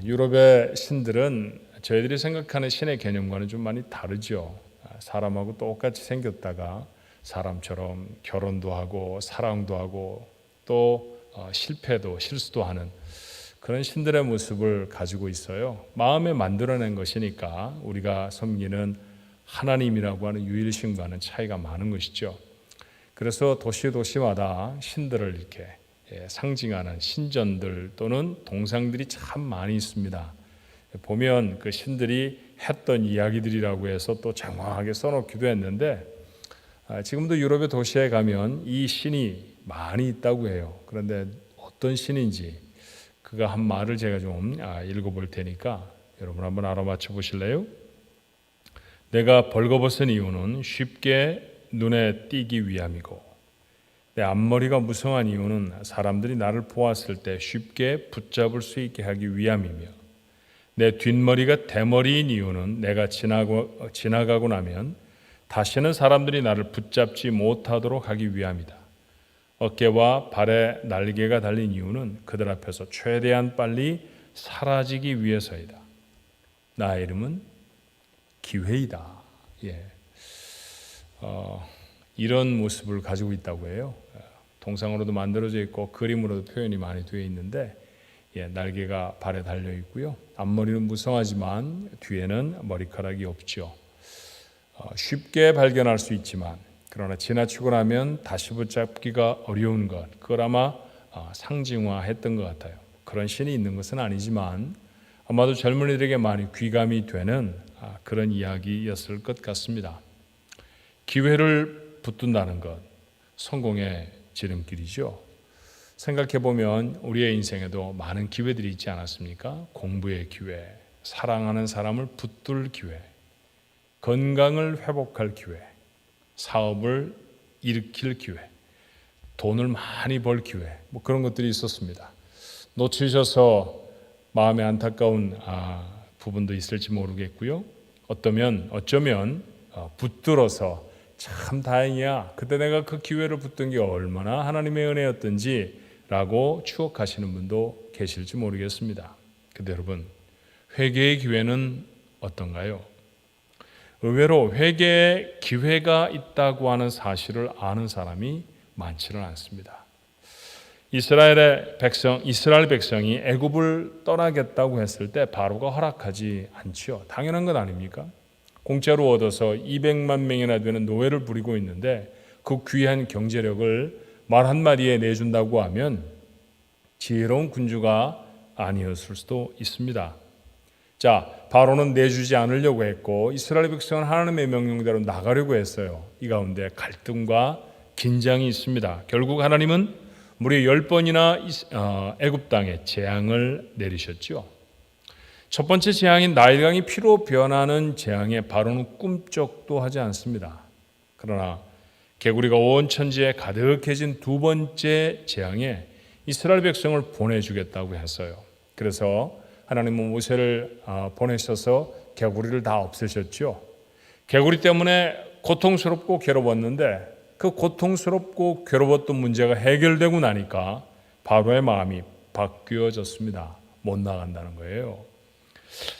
유럽의 신들은 저희들이 생각하는 신의 개념과는 좀 많이 다르죠. 사람하고 똑같이 생겼다가 사람처럼 결혼도 하고 사랑도 하고 또 실패도 실수도 하는 그런 신들의 모습을 가지고 있어요. 마음에 만들어낸 것이니까 우리가 섬기는 하나님이라고 하는 유일신과는 차이가 많은 것이죠. 그래서 도시마다 신들을 이렇게 상징하는 신전들 또는 동상들이 참 많이 있습니다. 보면 그 신들이 했던 이야기들이라고 해서 또 장황하게 써놓기도 했는데 지금도 유럽의 도시에 가면 이 신이 많이 있다고 해요. 그런데 어떤 신인지 그가 한 말을 제가 좀 읽어볼 테니까 여러분 한번 알아맞혀 보실래요? 내가 벌거벗은 이유는 쉽게 눈에 띄기 위함이고 내 앞머리가 무성한 이유는 사람들이 나를 보았을 때 쉽게 붙잡을 수 있게 하기 위함이며 내 뒷머리가 대머리인 이유는 내가 지나가고 나면 다시는 사람들이 나를 붙잡지 못하도록 하기 위함이다. 어깨와 발에 날개가 달린 이유는 그들 앞에서 최대한 빨리 사라지기 위해서이다. 나의 이름은 기회이다. 이런 모습을 가지고 있다고 해요. 동상으로도 만들어져 있고 그림으로도 표현이 많이 되어 있는데 날개가 발에 달려 있고요. 앞머리는 무성하지만 뒤에는 머리카락이 없죠. 쉽게 발견할 수 있지만 그러나 지나치고 나면 다시 붙잡기가 어려운 것, 그걸 아마 상징화했던 것 같아요. 그런 신이 있는 것은 아니지만 아마도 젊은이들에게 많이 귀감이 되는 그런 이야기였을 것 같습니다. 기회를 붙든다는 것, 성공의 지름길이죠. 생각해보면 우리의 인생에도 많은 기회들이 있지 않았습니까? 공부의 기회, 사랑하는 사람을 붙들 기회, 건강을 회복할 기회, 사업을 일으킬 기회, 돈을 많이 벌 기회, 그런 것들이 있었습니다. 놓치셔서 마음에 안타까운 부분도 있을지 모르겠고요. 어쩌면 붙들어서 참 다행이야. 그때 내가 그 기회를 붙든 게 얼마나 하나님의 은혜였던지라고 추억하시는 분도 계실지 모르겠습니다. 근데 여러분, 회개의 기회는 어떤가요? 의외로 회개의 기회가 있다고 하는 사실을 아는 사람이 많지는 않습니다. 이스라엘 백성이 애굽을 떠나겠다고 했을 때 바로가 허락하지 않죠. 당연한 것 아닙니까? 공짜로 얻어서 200만 명이나 되는 노예를 부리고 있는데 그 귀한 경제력을 말 한마디에 내준다고 하면 지혜로운 군주가 아니었을 수도 있습니다. 자, 바로는 내주지 않으려고 했고 이스라엘 백성은 하나님의 명령대로 나가려고 했어요. 이 가운데 갈등과 긴장이 있습니다. 결국 하나님은 무려 10번이나 애굽 땅에 재앙을 내리셨죠. 첫 번째 재앙인 나일강이 피로 변하는 재앙에 바로는 꿈쩍도 하지 않습니다. 그러나 개구리가 온 천지에 가득해진 두 번째 재앙에 이스라엘 백성을 보내주겠다고 했어요. 그래서 하나님은 모세를 보내셔서 개구리를 다 없애셨죠. 개구리 때문에 고통스럽고 괴로웠는데 그 고통스럽고 괴로웠던 문제가 해결되고 나니까 바로의 마음이 바뀌어졌습니다. 못 나간다는 거예요.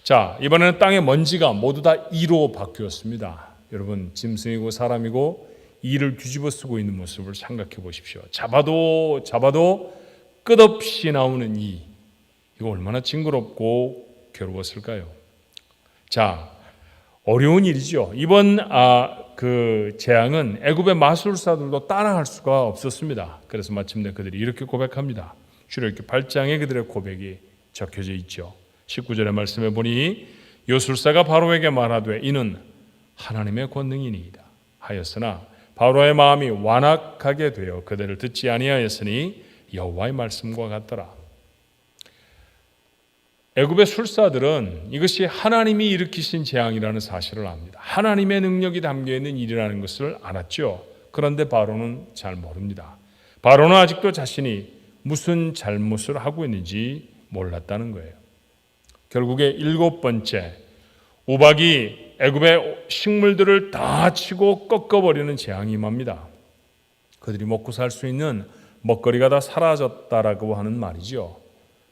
자, 이번에는 땅의 먼지가 모두 다 이로 바뀌었습니다. 여러분, 짐승이고 사람이고 이를 뒤집어 쓰고 있는 모습을 생각해 보십시오. 잡아도 끝없이 나오는 이. 이거 얼마나 징그럽고 괴로웠을까요? 자, 어려운 일이죠. 이번 그 재앙은 애굽의 마술사들도 따라할 수가 없었습니다. 그래서 마침내 그들이 이렇게 고백합니다. 출애굽기 8장에 그들의 고백이 적혀져 있죠. 19절의 말씀에 보니 요술사가 바로에게 말하되 이는 하나님의 권능이니이다 하였으나 바로의 마음이 완악하게 되어 그들을 듣지 아니하였으니 여호와의 말씀과 같더라. 애굽의 술사들은 이것이 하나님이 일으키신 재앙이라는 사실을 압니다. 하나님의 능력이 담겨있는 일이라는 것을 알았죠. 그런데 바로는 잘 모릅니다. 바로는 아직도 자신이 무슨 잘못을 하고 있는지 몰랐다는 거예요. 결국에 7번째, 우박이 애굽의 식물들을 다 치고 꺾어버리는 재앙이 임합니다. 그들이 먹고 살 수 있는 먹거리가 다 사라졌다라고 하는 말이죠.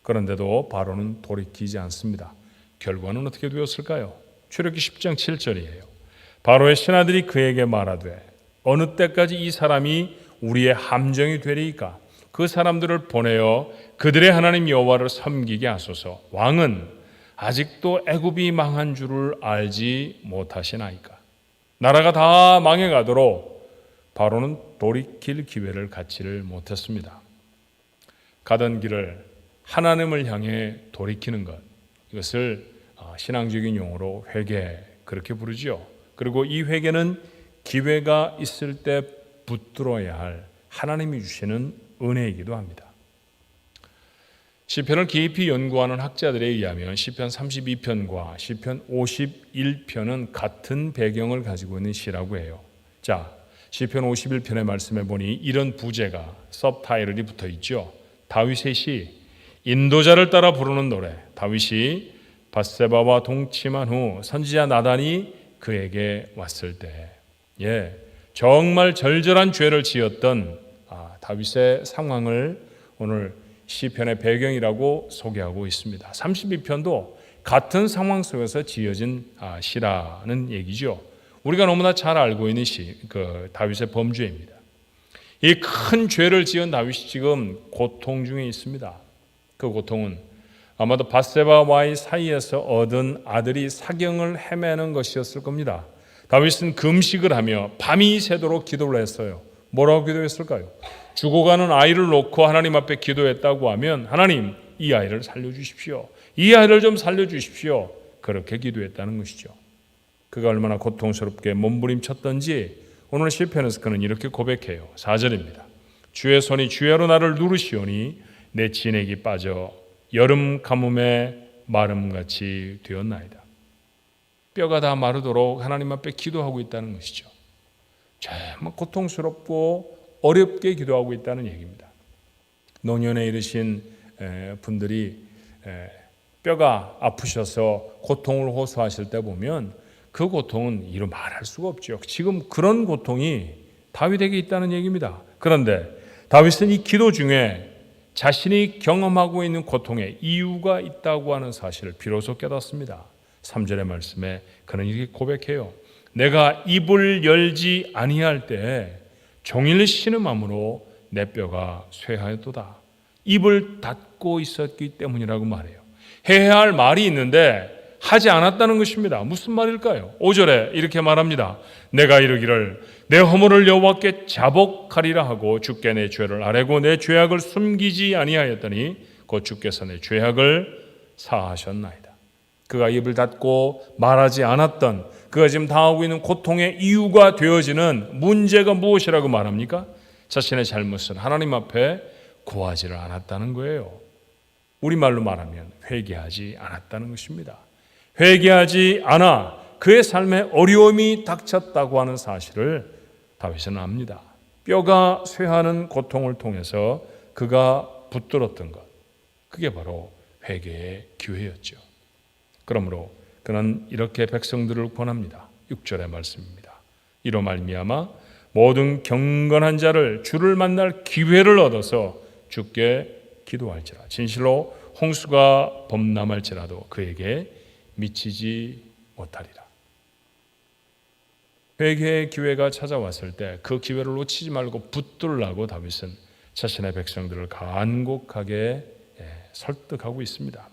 그런데도 바로는 돌이키지 않습니다. 결과는 어떻게 되었을까요? 출애굽기 10장 7절이에요. 바로의 신하들이 그에게 말하되 어느 때까지 이 사람이 우리의 함정이 되리이까? 그 사람들을 보내어 그들의 하나님 여호와를 섬기게 하소서. 왕은 아직도 애굽이 망한 줄을 알지 못하시나이까? 나라가 다 망해가도록 바로는 돌이킬 기회를 갖지를 못했습니다. 가던 길을 하나님을 향해 돌이키는 것, 이것을 신앙적인 용어로 회개, 그렇게 부르죠. 그리고 이 회개는 기회가 있을 때 붙들어야 할 하나님이 주시는 은혜이기도 합니다. 시편을 깊이 연구하는 학자들에 의하면 시편 32편과 시편 51편은 같은 배경을 가지고 있는 시라고 해요. 자, 시편 51편의 말씀에 보니 이런 부제가 서브타이틀이 붙어 있죠. 다윗의 시, 인도자를 따라 부르는 노래. 다윗이 밧세바와 동침한 후 선지자 나단이 그에게 왔을 때, 정말 절절한 죄를 지었던 다윗의 상황을 오늘 시편의 배경이라고 소개하고 있습니다. 32편도 같은 상황 속에서 지어진 시라는 얘기죠. 우리가 너무나 잘 알고 있는 다윗의 범죄입니다. 이 큰 죄를 지은 다윗이 지금 고통 중에 있습니다. 그 고통은 아마도 밧세바와의 사이에서 얻은 아들이 사경을 헤매는 것이었을 겁니다. 다윗은 금식을 하며 밤이 새도록 기도를 했어요. 뭐라고 기도했을까요? 죽어가는 아이를 놓고 하나님 앞에 기도했다고 하면 하나님, 이 아이를 살려주십시오. 이 아이를 좀 살려주십시오. 그렇게 기도했다는 것이죠. 그가 얼마나 고통스럽게 몸부림쳤던지 오늘 시편에서 그는 이렇게 고백해요. 4절입니다. 주의 손이 주야로 나를 누르시오니 내 진액이 빠져 여름 가뭄에 마름같이 되었나이다. 뼈가 다 마르도록 하나님 앞에 기도하고 있다는 것이죠. 정말 고통스럽고 어렵게 기도하고 있다는 얘기입니다. 노년에 이르신 분들이 뼈가 아프셔서 고통을 호소하실 때 보면 그 고통은 이루 말할 수가 없죠. 지금 그런 고통이 다윗에게 있다는 얘기입니다. 그런데 다윗은 이 기도 중에 자신이 경험하고 있는 고통에 이유가 있다고 하는 사실을 비로소 깨닫습니다. 3절의 말씀에 그는 이렇게 고백해요. 내가 입을 열지 아니할 때 종일 신음함으로 내 뼈가 쇠하였도다. 입을 닫고 있었기 때문이라고 말해요. 해야 할 말이 있는데 하지 않았다는 것입니다. 무슨 말일까요? 5절에 이렇게 말합니다. 내가 이르기를 내 허물을 여호와께 자복하리라 하고 주께 내 죄를 아뢰고 내 죄악을 숨기지 아니하였더니 곧 주께서 내 죄악을 사하셨나이다. 그가 입을 닫고 말하지 않았던, 그가 지금 당하고 있는 고통의 이유가 되어지는 문제가 무엇이라고 말합니까? 자신의 잘못을 하나님 앞에 고하지를 않았다는 거예요. 우리말로 말하면 회개하지 않았다는 것입니다. 회개하지 않아 그의 삶에 어려움이 닥쳤다고 하는 사실을 다윗은 압니다. 뼈가 쇠하는 고통을 통해서 그가 붙들었던 것, 그게 바로 회개의 기회였죠. 그러므로 그는 이렇게 백성들을 권합니다. 6절의 말씀입니다. 이로 말미암아 모든 경건한 자를 주를 만날 기회를 얻어서 주께 기도할지라. 진실로 홍수가 범람할지라도 그에게 미치지 못하리라. 회개의 기회가 찾아왔을 때 그 기회를 놓치지 말고 붙들라고 다윗은 자신의 백성들을 간곡하게 설득하고 있습니다.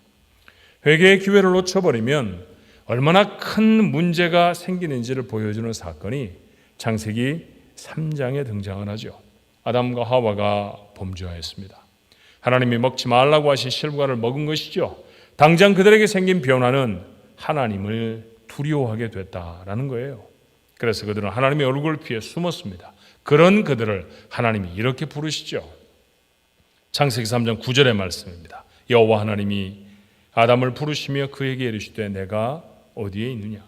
회개의 기회를 놓쳐버리면 얼마나 큰 문제가 생기는지를 보여주는 사건이 창세기 3장에 등장을 하죠. 아담과 하와가 범죄하였습니다. 하나님이 먹지 말라고 하신 실과를 먹은 것이죠. 당장 그들에게 생긴 변화는 하나님을 두려워하게 됐다라는 거예요. 그래서 그들은 하나님의 얼굴을 피해 숨었습니다. 그런 그들을 하나님이 이렇게 부르시죠. 창세기 3장 9절의 말씀입니다. 여호와 하나님이 아담을 부르시며 그에게 이르시되 내가 어디에 있느냐.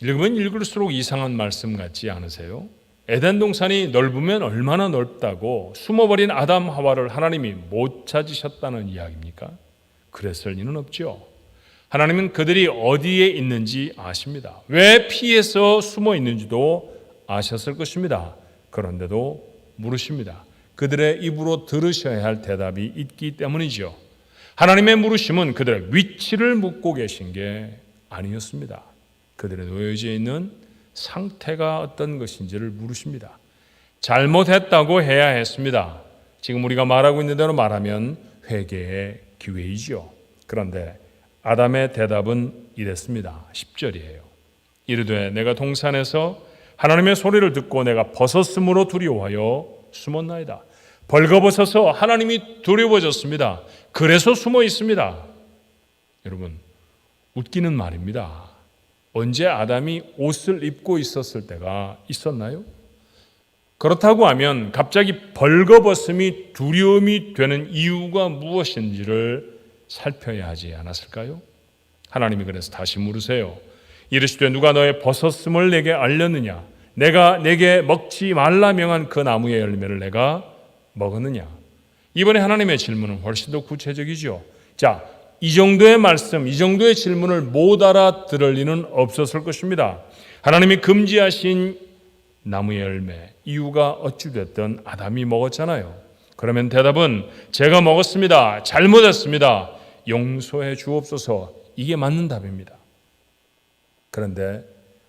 읽으면 읽을수록 이상한 말씀 같지 않으세요? 에덴 동산이 넓으면 얼마나 넓다고 숨어버린 아담 하와를 하나님이 못 찾으셨다는 이야기입니까? 그랬을 리는 없죠. 하나님은 그들이 어디에 있는지 아십니다. 왜 피해서 숨어 있는지도 아셨을 것입니다. 그런데도 물으십니다. 그들의 입으로 들으셔야 할 대답이 있기 때문이죠. 하나님의 물으심은 그들의 위치를 묻고 계신 게 아니었습니다. 그들의 놓여져 있는 상태가 어떤 것인지를 물으십니다. 잘못했다고 해야 했습니다. 지금 우리가 말하고 있는 대로 말하면 회개의 기회이죠. 그런데 아담의 대답은 이랬습니다. 10절이에요. 이르되 내가 동산에서 하나님의 소리를 듣고 내가 벗었으므로 두려워하여 숨었나이다. 벌거벗어서 하나님이 두려워졌습니다. 그래서 숨어 있습니다. 여러분, 웃기는 말입니다. 언제 아담이 옷을 입고 있었을 때가 있었나요? 그렇다고 하면 갑자기 벌거벗음이 두려움이 되는 이유가 무엇인지를 살펴야 하지 않았을까요? 하나님이 그래서 다시 물으세요. 이르시되 누가 너의 벗었음을 내게 알렸느냐? 내가 내게 먹지 말라 명한 그 나무의 열매를 내가 먹었느냐? 이번에 하나님의 질문은 훨씬 더 구체적이죠. 자, 이 정도의 말씀, 이 정도의 질문을 못 알아들을 리는 없었을 것입니다. 하나님이 금지하신 나무의 열매, 이유가 어찌됐든 아담이 먹었잖아요. 그러면 대답은 제가 먹었습니다. 잘못했습니다. 용서해 주옵소서. 이게 맞는 답입니다. 그런데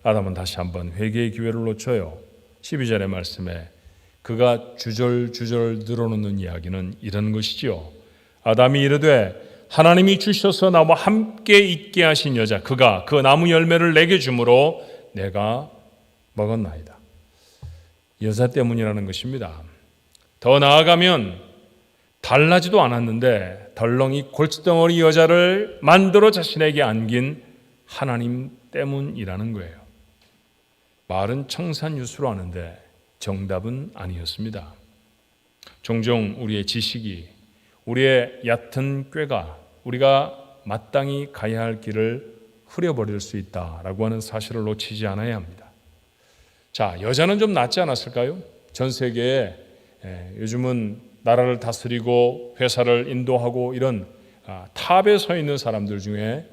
아담은 다시 한번 회개의 기회를 놓쳐요. 12절의 말씀에 그가 주절주절 늘어놓는 이야기는 이런 것이지요. 아담이 이르되 하나님이 주셔서 나와 함께 있게 하신 여자 그가 그 나무 열매를 내게 주므로 내가 먹었나이다. 여자 때문이라는 것입니다. 더 나아가면 달라지도 않았는데 덜렁이 골칫덩어리 여자를 만들어 자신에게 안긴 하나님 때문이라는 거예요. 말은 청산유수로 하는데 정답은 아니었습니다. 종종 우리의 지식이, 우리의 얕은 꾀가 우리가 마땅히 가야 할 길을 흐려버릴 수 있다라고 하는 사실을 놓치지 않아야 합니다. 자, 여자는 좀 낫지 않았을까요? 전 세계에 요즘은 나라를 다스리고 회사를 인도하고 이런 탑에 서 있는 사람들 중에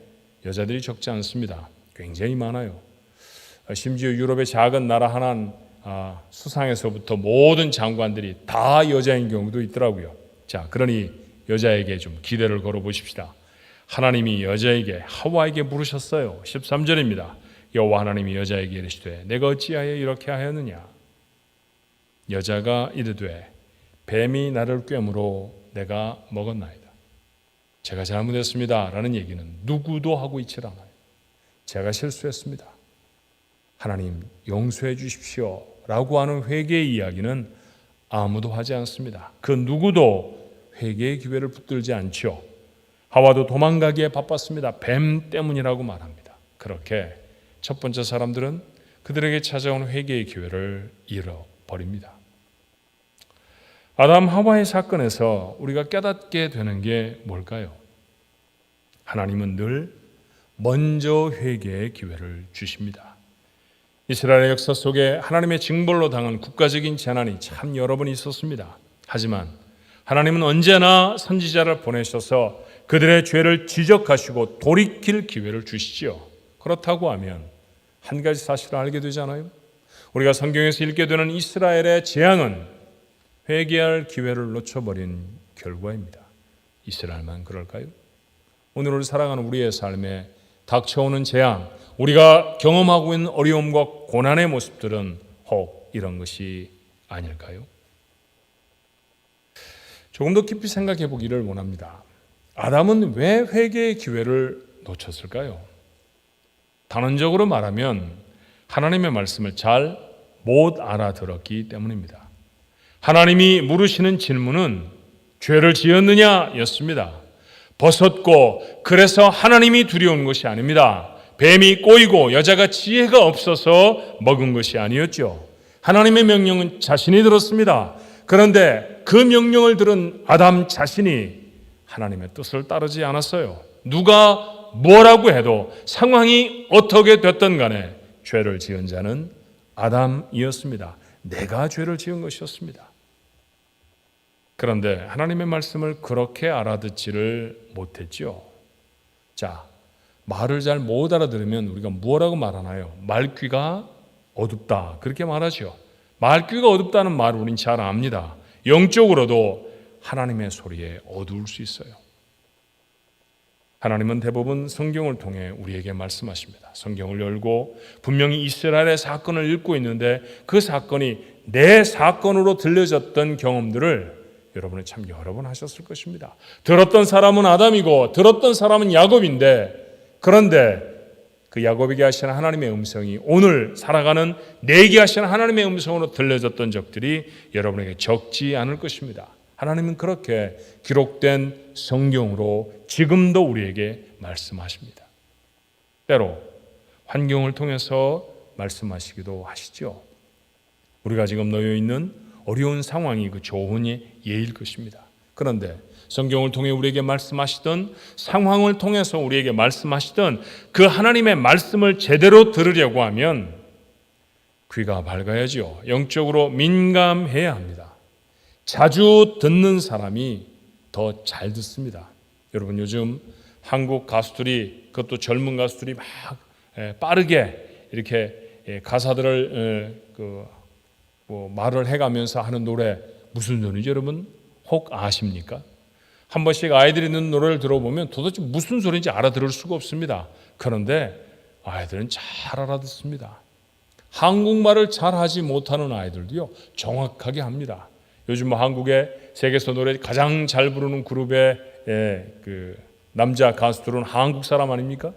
여자들이 적지 않습니다. 굉장히 많아요. 심지어 유럽의 작은 나라 하나는 수상에서부터 모든 장관들이 다 여자인 경우도 있더라고요. 자, 그러니 여자에게 좀 기대를 걸어 보십시다. 하나님이 여자에게 하와에게 물으셨어요. 13절입니다. 여호와 하나님이 여자에게 이르시되 내가 어찌하여 이렇게 하였느냐? 여자가 이르되 뱀이 나를 꿰므로 내가 먹었나이다. 제가 잘못했습니다 라는 얘기는 누구도 하고 있질 않아요. 제가 실수했습니다. 하나님 용서해 주십시오 라고 하는 회개의 이야기는 아무도 하지 않습니다. 그 누구도 회개의 기회를 붙들지 않죠. 하와도 도망가기에 바빴습니다. 뱀 때문이라고 말합니다. 그렇게 첫 번째 사람들은 그들에게 찾아온 회개의 기회를 잃어버립니다. 아담 하와의 사건에서 우리가 깨닫게 되는 게 뭘까요? 하나님은 늘 먼저 회개의 기회를 주십니다. 이스라엘의 역사 속에 하나님의 징벌로 당한 국가적인 재난이 참 여러 번 있었습니다. 하지만 하나님은 언제나 선지자를 보내셔서 그들의 죄를 지적하시고 돌이킬 기회를 주시지요. 그렇다고 하면 한 가지 사실을 알게 되잖아요. 우리가 성경에서 읽게 되는 이스라엘의 재앙은 회개할 기회를 놓쳐버린 결과입니다. 이스라엘만 그럴까요? 오늘 우리 살아가는 우리의 삶에 닥쳐오는 재앙, 우리가 경험하고 있는 어려움과 고난의 모습들은 혹 이런 것이 아닐까요? 조금 더 깊이 생각해 보기를 원합니다. 아담은 왜 회개의 기회를 놓쳤을까요? 단언적으로 말하면 하나님의 말씀을 잘 못 알아들었기 때문입니다. 하나님이 물으시는 질문은 죄를 지었느냐 였습니다. 벗었고 그래서 하나님이 두려운 것이 아닙니다. 뱀이 꼬이고 여자가 지혜가 없어서 먹은 것이 아니었죠. 하나님의 명령은 자신이 들었습니다. 그런데 그 명령을 들은 아담 자신이 하나님의 뜻을 따르지 않았어요. 누가 뭐라고 해도 상황이 어떻게 됐든 간에 죄를 지은 자는 아담이었습니다. 내가 죄를 지은 것이었습니다. 그런데 하나님의 말씀을 그렇게 알아듣지를 못했죠. 자, 말을 잘 못 알아들으면 우리가 뭐라고 말하나요? 말귀가 어둡다 그렇게 말하죠. 말귀가 어둡다는 말을 우린 잘 압니다. 영적으로도 하나님의 소리에 어두울 수 있어요. 하나님은 대부분 성경을 통해 우리에게 말씀하십니다. 성경을 열고 분명히 이스라엘의 사건을 읽고 있는데 그 사건이 내 사건으로 들려졌던 경험들을 여러분이 참 여러 번 하셨을 것입니다. 들었던 사람은 아담이고 들었던 사람은 야곱인데, 그런데 그 야곱에게 하시는 하나님의 음성이 오늘 살아가는 내게 하시는 하나님의 음성으로 들려졌던 적들이 여러분에게 적지 않을 것입니다. 하나님은 그렇게 기록된 성경으로 지금도 우리에게 말씀하십니다. 때로 환경을 통해서 말씀하시기도 하시죠. 우리가 지금 놓여 있는 어려운 상황이 그 좋은 예일 것입니다. 그런데 성경을 통해 우리에게 말씀하시던, 상황을 통해서 우리에게 말씀하시던 그 하나님의 말씀을 제대로 들으려고 하면 귀가 밝아야죠. 영적으로 민감해야 합니다. 자주 듣는 사람이 더 잘 듣습니다. 여러분, 요즘 한국 가수들이, 그것도 젊은 가수들이 막 빠르게 이렇게 가사들을 말을 해가면서 하는 노래, 무슨 노래인지 여러분 혹 아십니까? 한 번씩 아이들이 듣는 노래를 들어보면 도대체 무슨 소리인지 알아들을 수가 없습니다. 그런데 아이들은 잘 알아듣습니다. 한국말을 잘하지 못하는 아이들도요, 정확하게 합니다. 요즘 한국의 세계에서 노래 가장 잘 부르는 그룹의 그 남자 가수들은 한국 사람 아닙니까?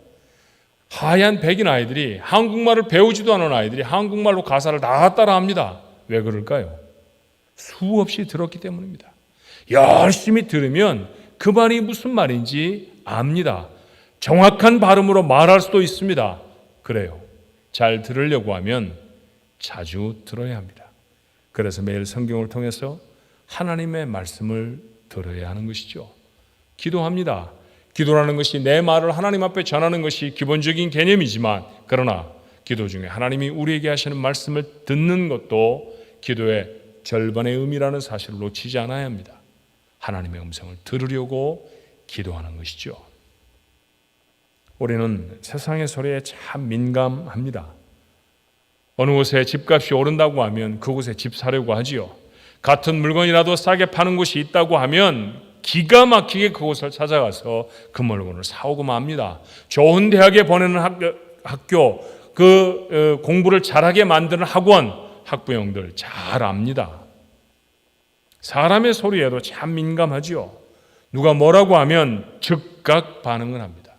하얀 백인 아이들이, 한국말을 배우지도 않은 아이들이 한국말로 가사를 다 따라합니다. 왜 그럴까요? 수없이 들었기 때문입니다. 열심히 들으면 그 말이 무슨 말인지 압니다. 정확한 발음으로 말할 수도 있습니다. 그래요. 잘 들으려고 하면 자주 들어야 합니다. 그래서 매일 성경을 통해서 하나님의 말씀을 들어야 하는 것이죠. 기도합니다. 기도라는 것이 내 말을 하나님 앞에 전하는 것이 기본적인 개념이지만, 그러나 기도 중에 하나님이 우리에게 하시는 말씀을 듣는 것도 기도의 절반의 의미라는 사실을 놓치지 않아야 합니다. 하나님의 음성을 들으려고 기도하는 것이죠. 우리는 세상의 소리에 참 민감합니다. 어느 곳에 집값이 오른다고 하면 그곳에 집 사려고 하지요. 같은 물건이라도 싸게 파는 곳이 있다고 하면 기가 막히게 그곳을 찾아가서 그 물건을 사오고 맙니다. 좋은 대학에 보내는 학교, 공부를 잘하게 만드는 학원, 학부형들 잘 압니다. 사람의 소리에도 참 민감하지요. 누가 뭐라고 하면 즉각 반응을 합니다.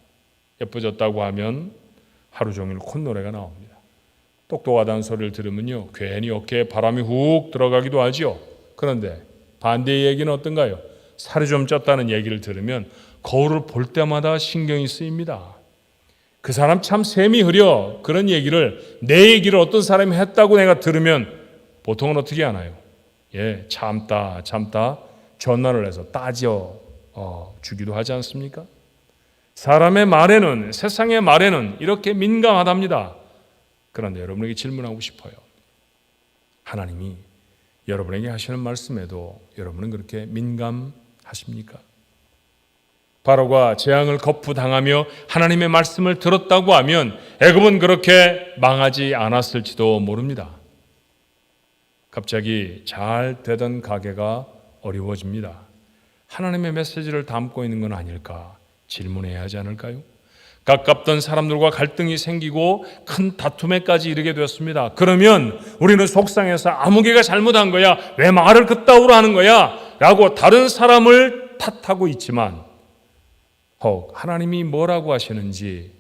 예뻐졌다고 하면 하루 종일 콧노래가 나옵니다. 똑똑하다는 소리를 들으면요, 괜히 어깨에 바람이 훅 들어가기도 하지요. 그런데 반대의 얘기는 어떤가요? 살이 좀 쪘다는 얘기를 들으면 거울을 볼 때마다 신경이 쓰입니다. 그 사람 참 셈이 흐려. 그런 얘기를, 내 얘기를 어떤 사람이 했다고 내가 들으면 보통은 어떻게 하나요? 참다 전화를 해서 따져 주기도 하지 않습니까? 사람의 말에는, 세상의 말에는 이렇게 민감하답니다. 그런데 여러분에게 질문하고 싶어요. 하나님이 여러분에게 하시는 말씀에도 여러분은 그렇게 민감하십니까? 바로가 재앙을 거푸당하며 하나님의 말씀을 들었다고 하면 애굽은 그렇게 망하지 않았을지도 모릅니다. 갑자기 잘 되던 가게가 어려워집니다. 하나님의 메시지를 담고 있는 건 아닐까 질문해야 하지 않을까요? 가깝던 사람들과 갈등이 생기고 큰 다툼에까지 이르게 되었습니다. 그러면 우리는 속상해서 아무개가 잘못한 거야, 왜 말을 그따위로 하는 거야 라고 다른 사람을 탓하고 있지만, 혹 하나님이 뭐라고 하시는지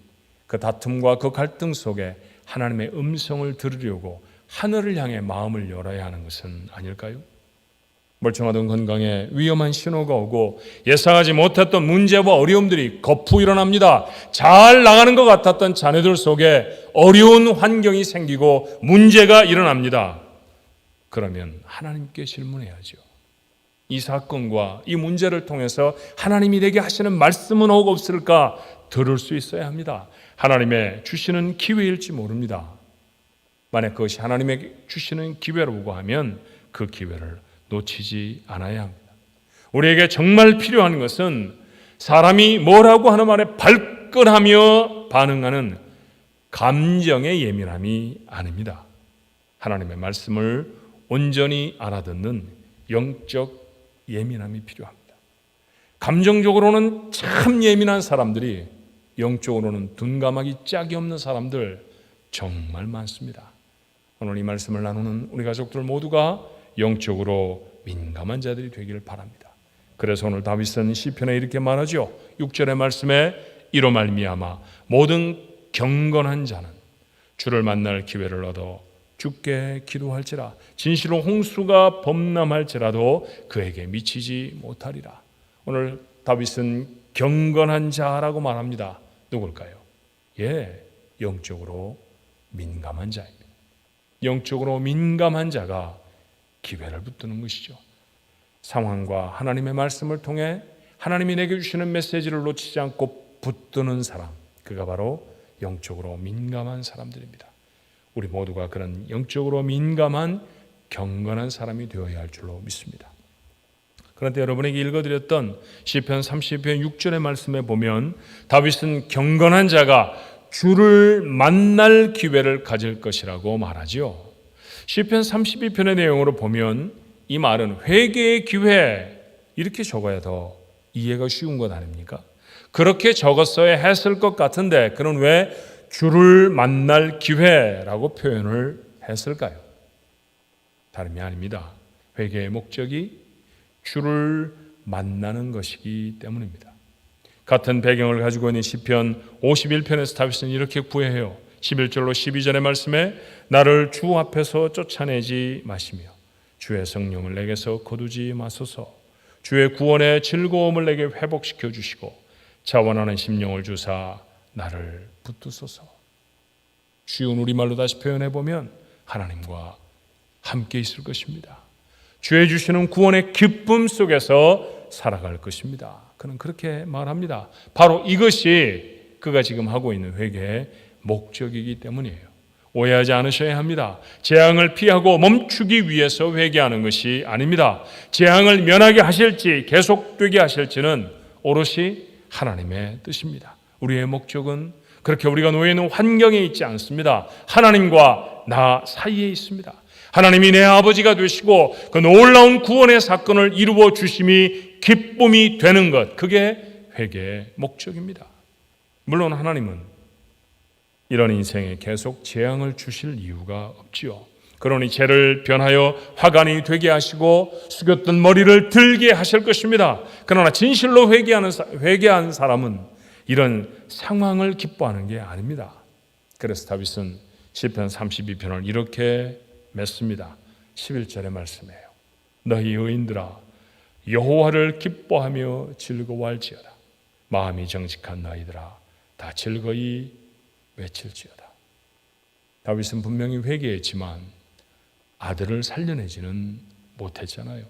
그 다툼과 그 갈등 속에 하나님의 음성을 들으려고 하늘을 향해 마음을 열어야 하는 것은 아닐까요? 멀쩡하던 건강에 위험한 신호가 오고 예상하지 못했던 문제와 어려움들이 거푸 일어납니다. 잘 나가는 것 같았던 자녀들 속에 어려운 환경이 생기고 문제가 일어납니다. 그러면 하나님께 질문해야죠. 이 사건과 이 문제를 통해서 하나님이 내게 하시는 말씀은 혹 없을까 들을 수 있어야 합니다. 하나님의 주시는 기회일지 모릅니다. 만약 그것이 하나님의 주시는 기회라고 하면 그 기회를 놓치지 않아야 합니다. 우리에게 정말 필요한 것은 사람이 뭐라고 하는 말에 발끈하며 반응하는 감정의 예민함이 아닙니다. 하나님의 말씀을 온전히 알아듣는 영적 예민함이 필요합니다. 감정적으로는 참 예민한 사람들이 영적으로는 둔감하기 짝이 없는 사람들 정말 많습니다. 오늘 이 말씀을 나누는 우리 가족들 모두가 영적으로 민감한 자들이 되기를 바랍니다. 그래서 오늘 다윗은 시편에 이렇게 말하죠. 6절의 말씀에 이로 말미암아 모든 경건한 자는 주를 만날 기회를 얻어 주께 기도할지라. 진실로 홍수가 범람할지라도 그에게 미치지 못하리라. 오늘 다윗은 경건한 자라고 말합니다. 누굴까요? 영적으로 민감한 자입니다. 영적으로 민감한 자가 기회를 붙드는 것이죠. 상황과 하나님의 말씀을 통해 하나님이 내게 주시는 메시지를 놓치지 않고 붙드는 사람, 그가 바로 영적으로 민감한 사람들입니다. 우리 모두가 그런 영적으로 민감한 경건한 사람이 되어야 할 줄로 믿습니다. 그런데 여러분에게 읽어드렸던 시편 30편 6절의 말씀에 보면 다윗은 경건한 자가 주를 만날 기회를 가질 것이라고 말하지요. 시편 32편의 내용으로 보면 이 말은 회개의 기회 이렇게 적어야 더 이해가 쉬운 것 아닙니까? 그렇게 적었어야 했을 것 같은데 그는 왜 주를 만날 기회라고 표현을 했을까요? 다름이 아닙니다. 회개의 목적이 주를 만나는 것이기 때문입니다. 같은 배경을 가지고 있는 시편 51편에서 다윗은 이렇게 구해해요. 11절로 12절의 말씀에 나를 주 앞에서 쫓아내지 마시며 주의 성령을 내게서 거두지 마소서. 주의 구원의 즐거움을 내게 회복시켜 주시고 자원하는 심령을 주사 나를 붙드소서. 쉬운 우리말로 다시 표현해 보면 하나님과 함께 있을 것입니다. 주의 주시는 구원의 기쁨 속에서 살아갈 것입니다. 그는 그렇게 말합니다. 바로 이것이 그가 지금 하고 있는 회개의 목적이기 때문이에요. 오해하지 않으셔야 합니다. 재앙을 피하고 멈추기 위해서 회개하는 것이 아닙니다. 재앙을 면하게 하실지 계속되게 하실지는 오롯이 하나님의 뜻입니다. 우리의 목적은 그렇게 우리가 놓여 있는 환경에 있지 않습니다. 하나님과 나 사이에 있습니다. 하나님이 내 아버지가 되시고 그 놀라운 구원의 사건을 이루어 주심이 기쁨이 되는 것, 그게 회개의 목적입니다. 물론 하나님은 이런 인생에 계속 재앙을 주실 이유가 없지요. 그러니 죄를 변하여 화관이 되게 하시고 숙였던 머리를 들게 하실 것입니다. 그러나 진실로 회개한 사람은 이런 상황을 기뻐하는 게 아닙니다. 그래서 다윗은 시편 32편을 이렇게 맺습니다. 11절의 말씀이에요. 너희 의인들아 여호와를 기뻐하며 즐거워할지어다. 마음이 정직한 너희들아 다 즐거이 외칠지어다. 다윗은 분명히 회개했지만 아들을 살려내지는 못했잖아요.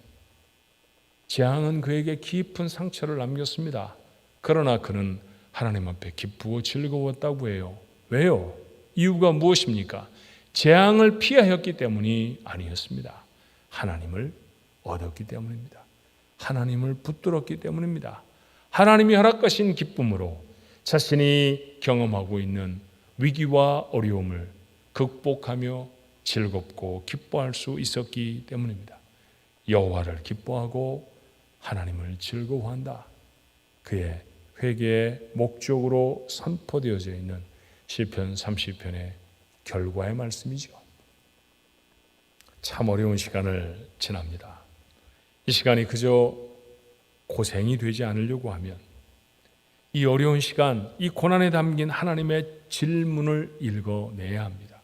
재앙은 그에게 깊은 상처를 남겼습니다. 그러나 그는 하나님 앞에 기쁘고 즐거웠다고 해요. 왜요? 이유가 무엇입니까? 재앙을 피하였기 때문이 아니었습니다. 하나님을 얻었기 때문입니다. 하나님을 붙들었기 때문입니다. 하나님이 허락하신 기쁨으로 자신이 경험하고 있는 위기와 어려움을 극복하며 즐겁고 기뻐할 수 있었기 때문입니다. 여호와를 기뻐하고 하나님을 즐거워한다. 그의 회개의 목적으로 선포되어져 있는 시편 30편의 결과의 말씀이죠. 참 어려운 시간을 지납니다. 이 시간이 그저 고생이 되지 않으려고 하면 이 어려운 시간, 이 고난에 담긴 하나님의 질문을 읽어내야 합니다.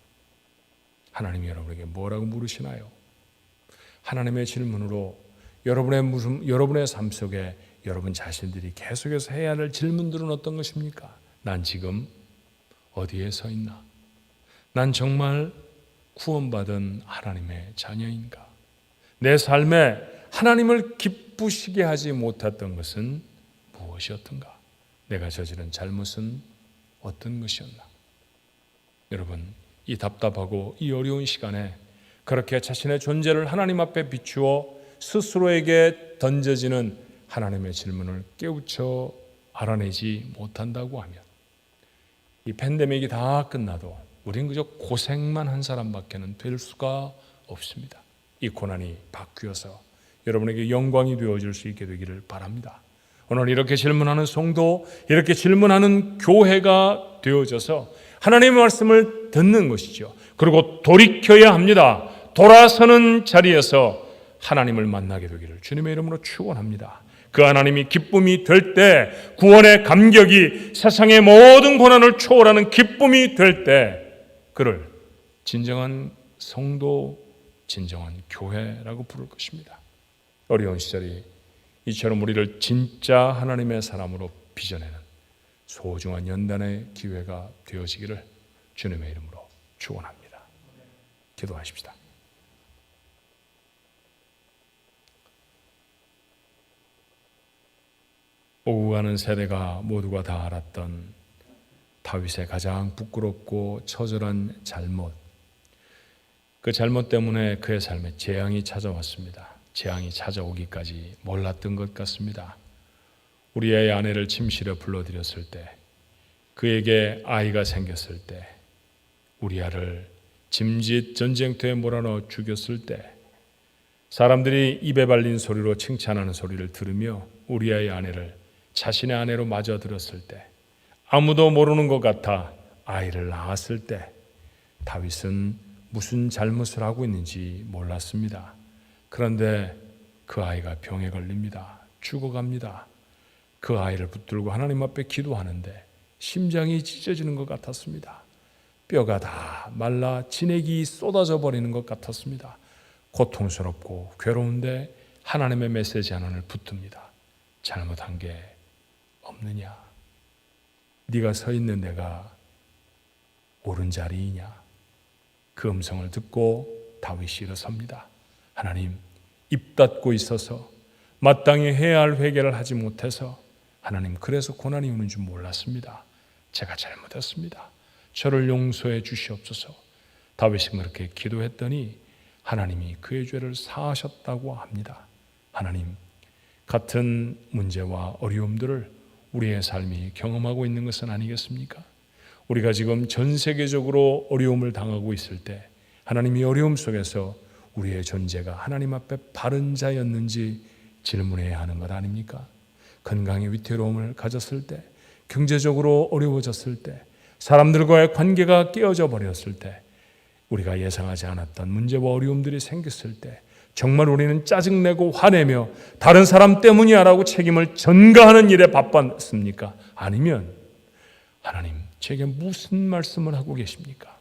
하나님이 여러분에게 뭐라고 물으시나요? 하나님의 질문으로 여러분의 삶 속에 여러분 자신들이 계속해서 해야 할 질문들은 어떤 것입니까? 난 지금 어디에 서 있나? 난 정말 구원받은 하나님의 자녀인가? 내 삶에 하나님을 기쁘시게 하지 못했던 것은 무엇이었던가? 내가 저지른 잘못은 어떤 것이었나? 여러분, 이 답답하고 이 어려운 시간에 그렇게 자신의 존재를 하나님 앞에 비추어 스스로에게 던져지는 하나님의 질문을 깨우쳐 알아내지 못한다고 하면 이 팬데믹이 다 끝나도 우린 그저 고생만 한 사람밖에는 될 수가 없습니다. 이 고난이 바뀌어서 여러분에게 영광이 되어질 수 있게 되기를 바랍니다. 오늘 이렇게 질문하는 성도, 이렇게 질문하는 교회가 되어져서 하나님의 말씀을 듣는 것이죠. 그리고 돌이켜야 합니다. 돌아서는 자리에서 하나님을 만나게 되기를 주님의 이름으로 축원합니다. 그 하나님이 기쁨이 될 때, 구원의 감격이 세상의 모든 고난을 초월하는 기쁨이 될 때, 그를 진정한 성도, 진정한 교회라고 부를 것입니다. 어려운 시절이 이처럼 우리를 진짜 하나님의 사람으로 빚어내는 소중한 연단의 기회가 되어지기를 주님의 이름으로 축원합니다. 기도하십시다. 오고 가는 세대가 모두가 다 알았던 다윗의 가장 부끄럽고 처절한 잘못, 그 잘못 때문에 그의 삶에 재앙이 찾아왔습니다. 재앙이 찾아오기까지 몰랐던 것 같습니다. 우리의 아내를 침실에 불러들였을 때, 그에게 아이가 생겼을 때, 우리아를 짐짓 전쟁터에 몰아넣어 죽였을 때, 사람들이 입에 발린 소리로 칭찬하는 소리를 들으며 우리아의 아내를 자신의 아내로 맞아들었을 때, 아무도 모르는 것 같아 아이를 낳았을 때, 다윗은 무슨 잘못을 하고 있는지 몰랐습니다. 그런데 그 아이가 병에 걸립니다. 죽어갑니다. 그 아이를 붙들고 하나님 앞에 기도하는데 심장이 찢어지는 것 같았습니다. 뼈가 다 말라 진액이 쏟아져 버리는 것 같았습니다. 고통스럽고 괴로운데 하나님의 메시지 하나를 붙듭니다. 잘못한 게 없느냐? 네가 서 있는 데가 옳은 자리이냐? 그 음성을 듣고 다윗이 일어섭니다. 하나님, 입 닫고 있어서 마땅히 해야 할 회개를 하지 못해서 하나님, 그래서 고난이 오는 줄 몰랐습니다. 제가 잘못했습니다. 저를 용서해 주시옵소서. 다윗이 그렇게 기도했더니 하나님이 그의 죄를 사하셨다고 합니다. 하나님, 같은 문제와 어려움들을 우리의 삶이 경험하고 있는 것은 아니겠습니까? 우리가 지금 전 세계적으로 어려움을 당하고 있을 때 하나님이 어려움 속에서 우리의 존재가 하나님 앞에 바른 자였는지 질문해야 하는 것 아닙니까? 건강의 위태로움을 가졌을 때, 경제적으로 어려워졌을 때, 사람들과의 관계가 깨어져 버렸을 때, 우리가 예상하지 않았던 문제와 어려움들이 생겼을 때 정말 우리는 짜증내고 화내며 다른 사람 때문이야라고 책임을 전가하는 일에 바빴습니까? 아니면 하나님, 제게 무슨 말씀을 하고 계십니까?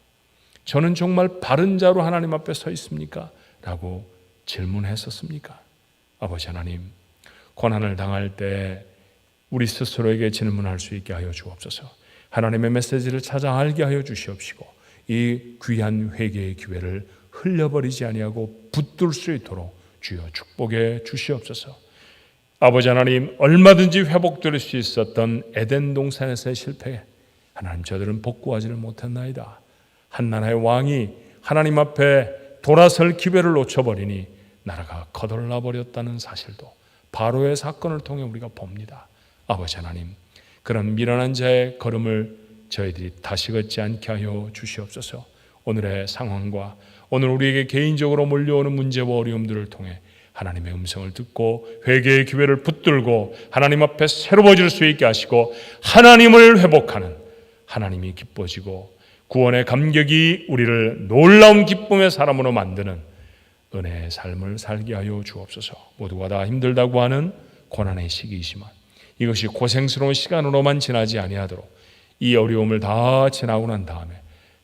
저는 정말 바른 자로 하나님 앞에 서 있습니까? 라고 질문했었습니까? 아버지 하나님, 고난을 당할 때 우리 스스로에게 질문할 수 있게 하여 주옵소서. 하나님의 메시지를 찾아 알게 하여 주시옵시고 이 귀한 회개의 기회를 흘려버리지 아니하고 붙들 수 있도록 주여 축복해 주시옵소서. 아버지 하나님, 얼마든지 회복될 수 있었던 에덴 동산에서의 실패, 하나님 저들은 복구하지를 못했나이다. 한나라의 왕이 하나님 앞에 돌아설 기회를 놓쳐버리니 나라가 거덜나 버렸다는 사실도 바로의 사건을 통해 우리가 봅니다. 아버지 하나님, 그런 미련한 자의 걸음을 저희들이 다시 걷지 않게 하여 주시옵소서. 오늘의 상황과 오늘 우리에게 개인적으로 몰려오는 문제와 어려움들을 통해 하나님의 음성을 듣고 회개의 기회를 붙들고 하나님 앞에 새로워질 수 있게 하시고 하나님을 회복하는, 하나님이 기뻐지고 구원의 감격이 우리를 놀라운 기쁨의 사람으로 만드는 은혜의 삶을 살게 하여 주옵소서. 모두가 다 힘들다고 하는 고난의 시기이지만 이것이 고생스러운 시간으로만 지나지 아니하도록 이 어려움을 다 지나고 난 다음에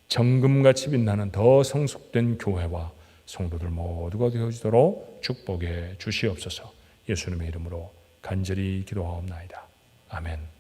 정금같이 빛나는 더 성숙된 교회와 성도들 모두가 되어지도록 축복해 주시옵소서. 예수님의 이름으로 간절히 기도하옵나이다. 아멘.